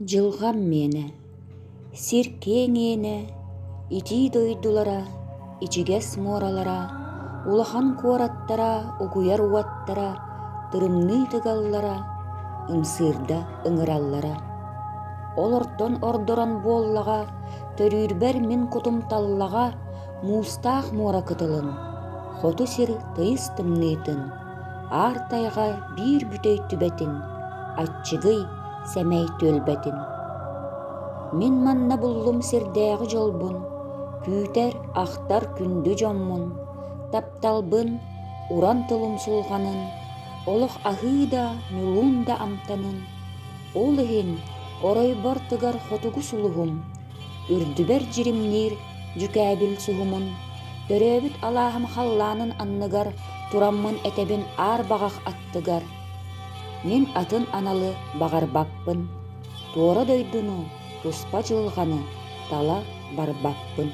Жылғам мені, сиркеңені, ити дойдулара, ичигес моралара, улахан куараттара, угуяр уаттара, тырымны тыгаллара, ымсырда ыңыраллара. Олортон ордоран боллага, төрүрбер мен кутум таллага, мустах мора кытылын, хоту сир тыйыс тымнытын, артайга бир бүтөй түбетин, атчыгый сәмәй төлбәтин. Мен манна буллум сирдәгы жолбун, күтер ахтар күнді жоммун, тапталбын уран тылым сулганын, олох ахыда мулунда амтанын, олыхин орой бартыгар хотугу сулугум, үрдүбер жиримнир жүкәбил сугумун, төрөбүт алахым халланын анныгар, тураммын этебин ар багах аттыгар. Мен атын аналы бағарбаппын, туора дойдуну, туспа жылғаны, тала барбаппын.